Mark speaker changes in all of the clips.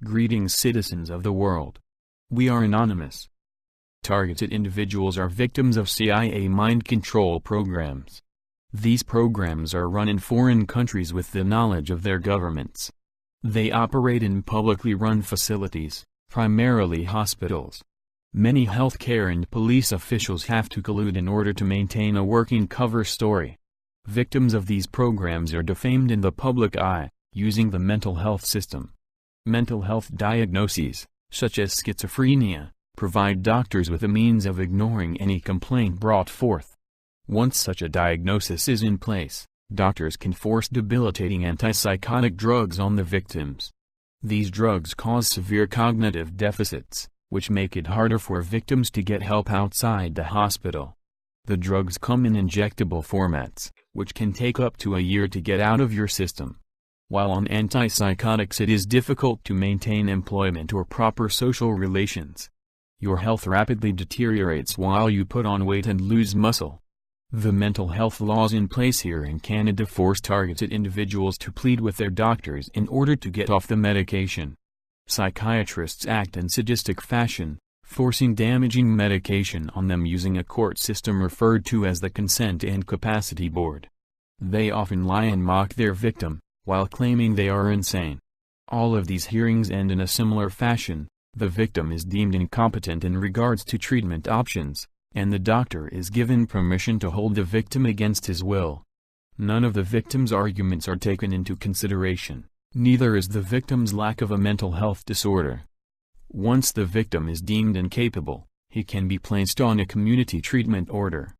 Speaker 1: Greetings, citizens of the world. We are anonymous. Targeted individuals are victims of CIA mind control programs. These programs are run in foreign countries with the knowledge of their governments. They operate in publicly run facilities, primarily hospitals. Many healthcare and police officials have to collude in order to maintain a working cover story. Victims of these programs are defamed in the public eye, using the mental health system. Mental health diagnoses, such as schizophrenia, provide doctors with a means of ignoring any complaint brought forth. Once such a diagnosis is in place, doctors can force debilitating antipsychotic drugs on the victims. These drugs cause severe cognitive deficits, which make it harder for victims to get help outside the hospital. The drugs come in injectable formats, which can take up to a year to get out of your system. While on antipsychotics it is difficult to maintain employment or proper social relations. Your health rapidly deteriorates while you put on weight and lose muscle. The mental health laws in place here in Canada force targeted individuals to plead with their doctors in order to get off the medication. Psychiatrists act in sadistic fashion, forcing damaging medication on them using a court system referred to as the Consent and Capacity Board. They often lie and mock their victim, while claiming they are insane. All of these hearings end in a similar fashion. The victim is deemed incompetent in regards to treatment options, and the doctor is given permission to hold the victim against his will. None of the victim's arguments are taken into consideration, neither is the victim's lack of a mental health disorder. Once the victim is deemed incapable, he can be placed on a community treatment order.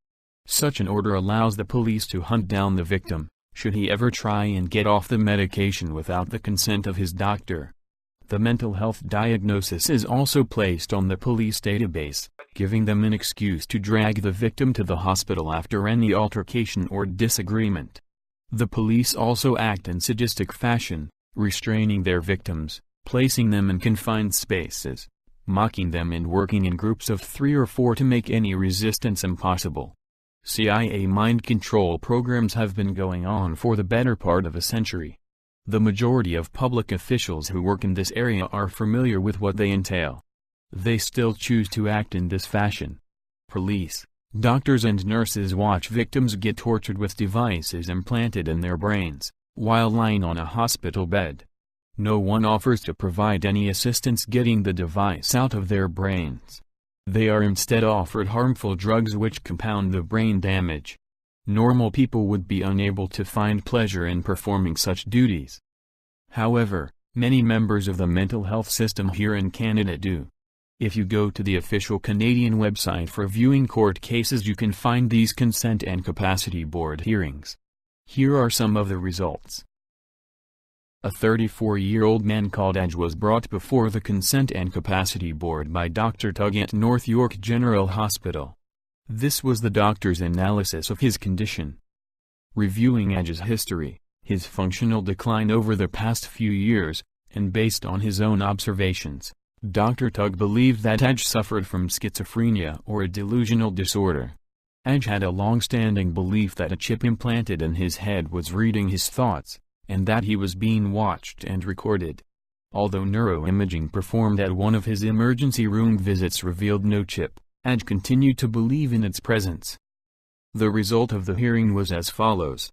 Speaker 1: Such an order allows the police to hunt down the victim, should he ever try and get off the medication without the consent of his doctor. The mental health diagnosis is also placed on the police database, giving them an excuse to drag the victim to the hospital after any altercation or disagreement. The police also act in sadistic fashion, restraining their victims, placing them in confined spaces, mocking them and working in groups of 3 or 4 to make any resistance impossible. CIA mind control programs have been going on for the better part of a century. The majority of public officials who work in this area are familiar with what they entail. They still choose to act in this fashion. Police, doctors and nurses watch victims get tortured with devices implanted in their brains, while lying on a hospital bed. No one offers to provide any assistance getting the device out of their brains. They are instead offered harmful drugs which compound the brain damage. Normal people would be unable to find pleasure in performing such duties. However, many members of the mental health system here in Canada do. If you go to the official Canadian website for viewing court cases, you can find these Consent and Capacity Board hearings. Here are some of the results. A 34-year-old man called Aj was brought before the Consent and Capacity Board by Dr. Tug at North York General Hospital. This was the doctor's analysis of his condition. Reviewing Aj's history, his functional decline over the past few years, and based on his own observations, Dr. Tug believed that Aj suffered from schizophrenia or a delusional disorder. Aj had a long-standing belief that a chip implanted in his head was reading his thoughts, and that he was being watched and recorded. Although neuroimaging performed at one of his emergency room visits revealed no chip, Aj continued to believe in its presence. The result of the hearing was as follows.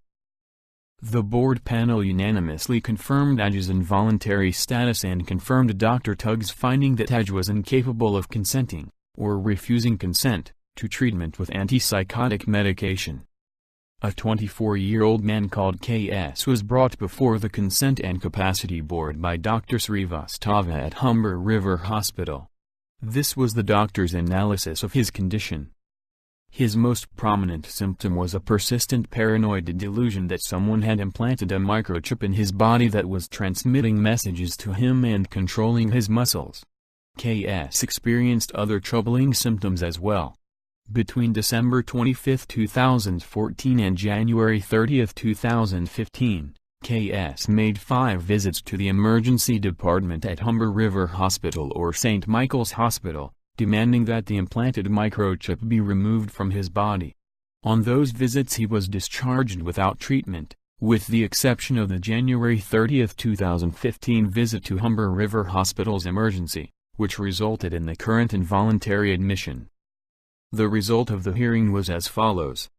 Speaker 1: The board panel unanimously confirmed Aj's involuntary status and confirmed Dr. Tug's finding that Aj was incapable of consenting, or refusing consent, to treatment with antipsychotic medication. A 24-year-old man called KS was brought before the Consent and Capacity Board by Dr. Srivastava at Humber River Hospital. This was the doctor's analysis of his condition. His most prominent symptom was a persistent paranoid delusion that someone had implanted a microchip in his body that was transmitting messages to him and controlling his muscles. KS experienced other troubling symptoms as well. Between December 25, 2014 and January 30, 2015, KS made 5 visits to the emergency department at Humber River Hospital or St. Michael's Hospital, demanding that the implanted microchip be removed from his body. On those visits he was discharged without treatment, With the exception of the January 30, 2015 visit to Humber River Hospital's emergency, which resulted in the current involuntary admission. The result of the hearing was as follows.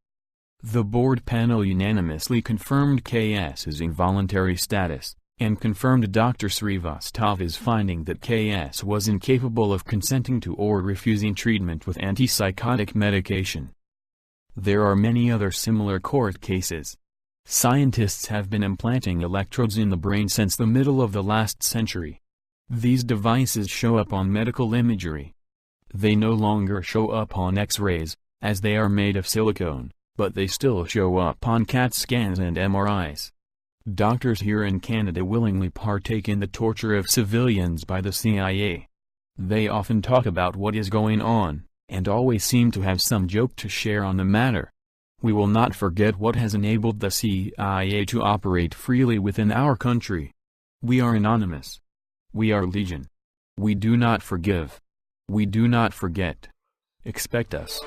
Speaker 1: The board panel unanimously confirmed KS's involuntary status, and confirmed Dr. Srivastawa's finding that KS was incapable of consenting to or refusing treatment with antipsychotic medication. There are many other similar court cases. Scientists have been implanting electrodes in the brain since the middle of the last century. These devices show up on medical imagery. They no longer show up on X-rays, as they are made of silicone, but they still show up on CAT scans and MRIs. Doctors here in Canada willingly partake in the torture of civilians by the CIA. They often talk about what is going on, and always seem to have some joke to share on the matter. We will not forget what has enabled the CIA to operate freely within our country. We are anonymous. We are legion. We do not forgive. We do not forget. Expect us.